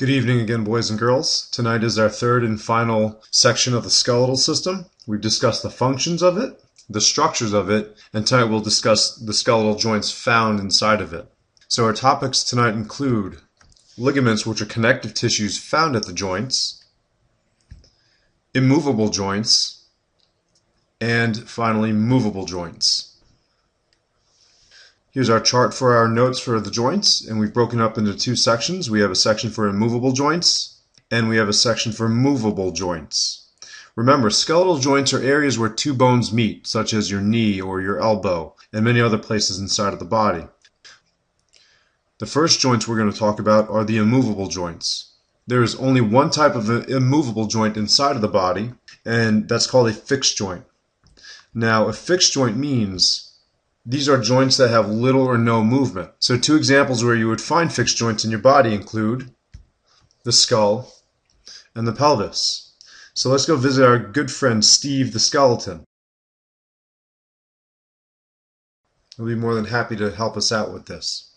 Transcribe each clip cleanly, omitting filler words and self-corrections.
Good evening again, boys and girls. Tonight is our third and final section of the skeletal system. We've discussed the functions of it, the structures of it, and tonight we'll discuss the skeletal joints found inside of it. So our topics tonight include ligaments, which are connective tissues found at the joints, immovable joints, and finally movable joints. Here's our chart for our notes for the joints, and we've broken up into two sections. We have a section for immovable joints, and we have a section for movable joints. Remember, skeletal joints are areas where two bones meet, such as your knee or your elbow, and many other places inside of the body. The first joints we're going to talk about are the immovable joints. There is only one type of immovable joint inside of the body, and that's called a fixed joint. Now, a fixed joint means these are joints that have little or no movement. So two examples where you would find fixed joints in your body include the skull and the pelvis. So let's go visit our good friend Steve the skeleton. He'll be more than happy to help us out with this.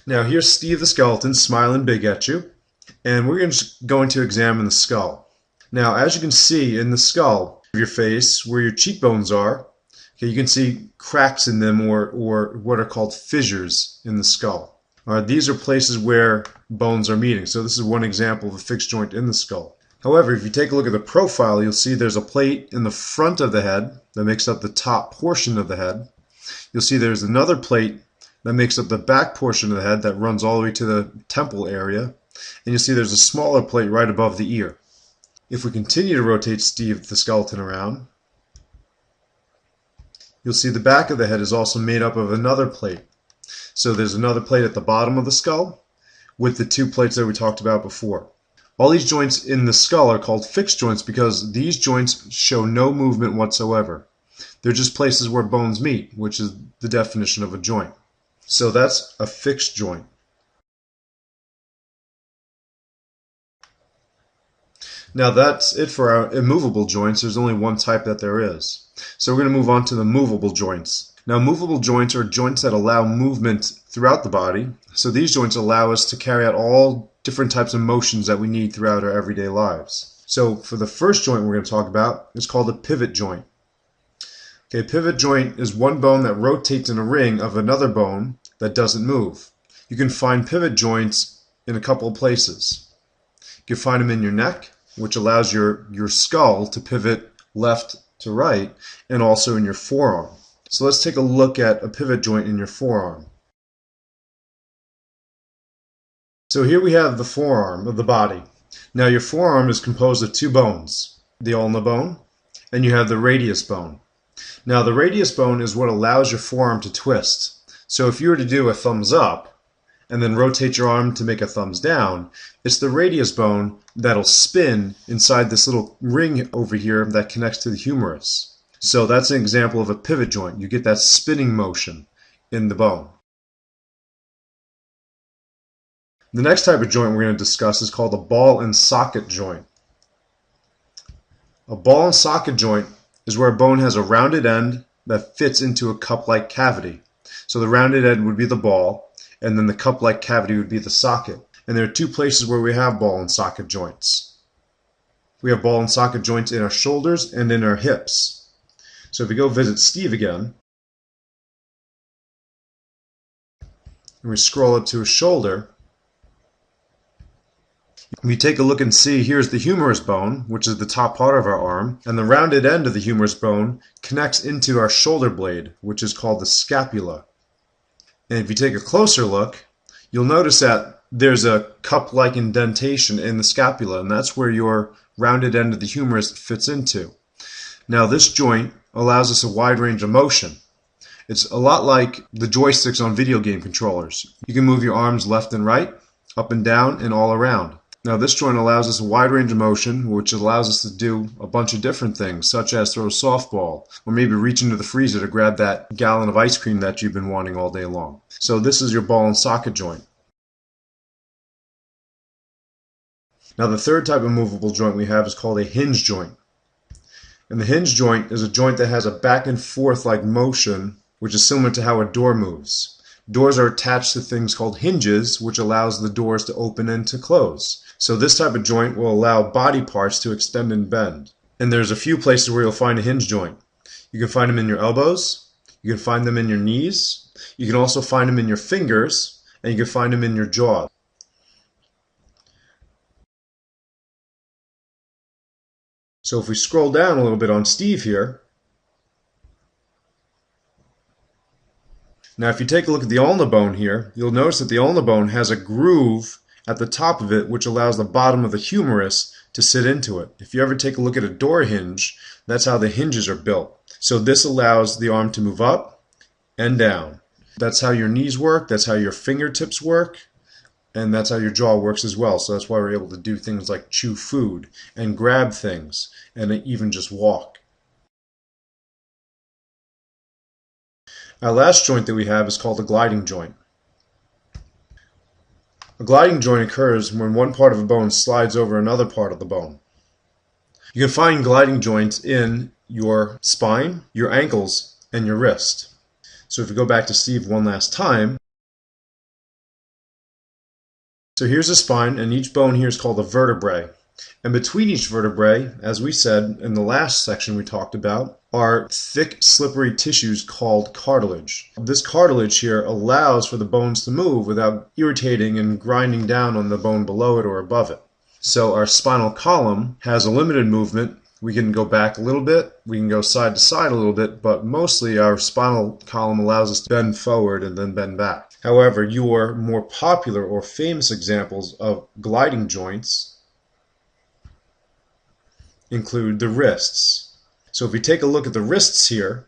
Now here's Steve the skeleton smiling big at you, and we're just going to examine the skull. Now as you can see in the skull of your face, where your cheekbones are, okay, you can see cracks in them or what are called fissures in the skull. These are places where bones are meeting. So this is one example of a fixed joint in the skull. However, if you take a look at the profile, you'll see there's a plate in the front of the head that makes up the top portion of the head. You'll see there's another plate that makes up the back portion of the head that runs all the way to the temple area. And you'll see there's a smaller plate right above the ear. If we continue to rotate Steve the skeleton around, you'll see the back of the head is also made up of another plate. So there's another plate at the bottom of the skull with the two plates that we talked about before. All these joints in the skull are called fixed joints because these joints show no movement whatsoever. They're just places where bones meet, which is the definition of a joint. So that's a fixed joint. Now that's it for our immovable joints. There's only one type that there is. So we're going to move on to the movable joints. Now movable joints are joints that allow movement throughout the body. So these joints allow us to carry out all different types of motions that we need throughout our everyday lives. So for the first joint we're going to talk about, it's called a pivot joint. Okay, a pivot joint is one bone that rotates in a ring of another bone that doesn't move. You can find pivot joints in a couple of places. You can find them in your neck, which allows your skull to pivot left to right, and also in your forearm. So let's take a look at a pivot joint in your forearm. So here we have the forearm of the body. Now your forearm is composed of two bones, the ulna bone, and you have the radius bone. Now the radius bone is what allows your forearm to twist. So if you were to do a thumbs up, and then rotate your arm to make a thumbs down, it's the radius bone that'll spin inside this little ring over here that connects to the humerus. So that's an example of a pivot joint. You get that spinning motion in the bone. The next type of joint we're going to discuss is called a ball and socket joint. A ball and socket joint is where a bone has a rounded end that fits into a cup-like cavity. So the rounded end would be the ball, and then the cup-like cavity would be the socket. And there are two places where we have ball and socket joints. We have ball and socket joints in our shoulders and in our hips. So if we go visit Steve again, and we scroll up to his shoulder, we take a look and see here's the humerus bone, which is the top part of our arm, and the rounded end of the humerus bone connects into our shoulder blade, which is called the scapula. And if you take a closer look, you'll notice that there's a cup-like indentation in the scapula, and that's where your rounded end of the humerus fits into. Now this joint allows us a wide range of motion. It's a lot like the joysticks on video game controllers. You can move your arms left and right, up and down, and all around. Now this joint allows us a wide range of motion, which allows us to do a bunch of different things, such as throw a softball, or maybe reach into the freezer to grab that gallon of ice cream that you've been wanting all day long. So this is your ball and socket joint. Now the third type of movable joint we have is called a hinge joint. And the hinge joint is a joint that has a back and forth like motion, which is similar to how a door moves. Doors are attached to things called hinges, which allows the doors to open and to close. So this type of joint will allow body parts to extend and bend. And there's a few places where you'll find a hinge joint. You can find them in your elbows, you can find them in your knees, you can also find them in your fingers, and you can find them in your jaw. So if we scroll down a little bit on Steve here, now if you take a look at the ulna bone here, you'll notice that the ulna bone has a groove at the top of it which allows the bottom of the humerus to sit into it. If you ever take a look at a door hinge, that's how the hinges are built. So this allows the arm to move up and down. That's how your knees work, that's how your fingertips work, and that's how your jaw works as well. So that's why we're able to do things like chew food and grab things and even just walk. Our last joint that we have is called a gliding joint. A gliding joint occurs when one part of a bone slides over another part of the bone. You can find gliding joints in your spine, your ankles, and your wrist. So if we go back to Steve one last time, so here's the spine, and each bone here is called a vertebrae. And between each vertebrae, as we said in the last section we talked about, are thick, slippery tissues called cartilage. This cartilage here allows for the bones to move without irritating and grinding down on the bone below it or above it. So our spinal column has a limited movement. We can go back a little bit, we can go side to side a little bit, but mostly our spinal column allows us to bend forward and then bend back. However, your more popular or famous examples of gliding joints include the wrists. So if we take a look at the wrists here,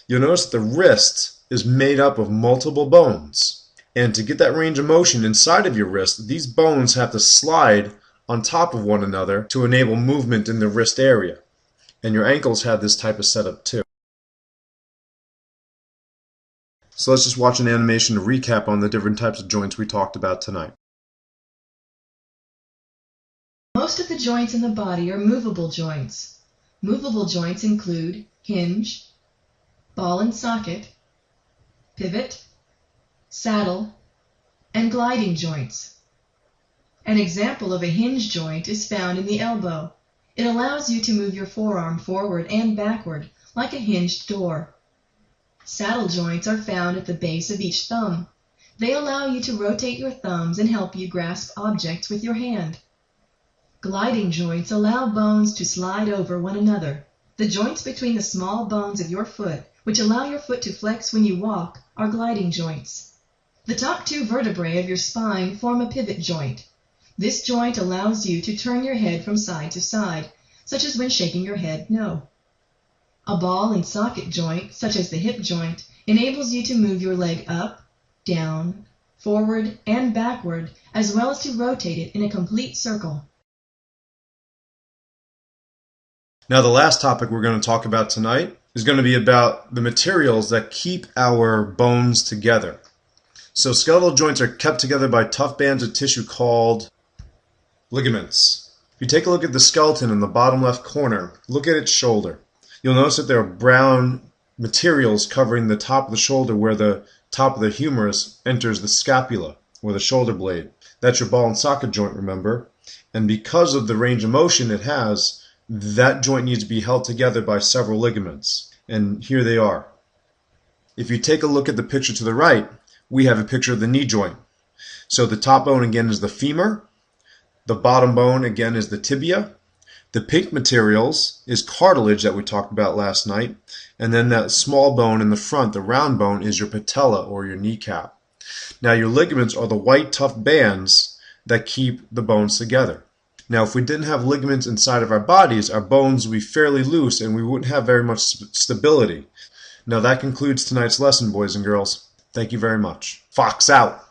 you'll notice that the wrist is made up of multiple bones. And to get that range of motion inside of your wrist, these bones have to slide on top of one another to enable movement in the wrist area. And your ankles have this type of setup too. So let's just watch an animation to recap on the different types of joints we talked about tonight. Most of the joints in the body are movable joints. Movable joints include hinge, ball and socket, pivot, saddle, and gliding joints. An example of a hinge joint is found in the elbow. It allows you to move your forearm forward and backward, like a hinged door. Saddle joints are found at the base of each thumb. They allow you to rotate your thumbs and help you grasp objects with your hand. Gliding joints allow bones to slide over one another. The joints between the small bones of your foot, which allow your foot to flex when you walk, are gliding joints. The top two vertebrae of your spine form a pivot joint. This joint allows you to turn your head from side to side, such as when shaking your head no. A ball and socket joint, such as the hip joint, enables you to move your leg up, down, forward, and backward, as well as to rotate it in a complete circle. Now the last topic we're going to talk about tonight is going to be about the materials that keep our bones together. So skeletal joints are kept together by tough bands of tissue called ligaments. If you take a look at the skeleton in the bottom left corner, look at its shoulder. You'll notice that there are brown materials covering the top of the shoulder where the top of the humerus enters the scapula, or the shoulder blade. That's your ball and socket joint, remember? And because of the range of motion it has, that joint needs to be held together by several ligaments. And here they are. If you take a look at the picture to the right, we have a picture of the knee joint. So the top bone again is the femur. The bottom bone again is the tibia. The pink materials is cartilage that we talked about last night. And then that small bone in the front, the round bone, is your patella or your kneecap. Now your ligaments are the white tough bands that keep the bones together. Now if we didn't have ligaments inside of our bodies, our bones would be fairly loose and we wouldn't have very much stability. Now that concludes tonight's lesson, boys and girls. Thank you very much. Fox out.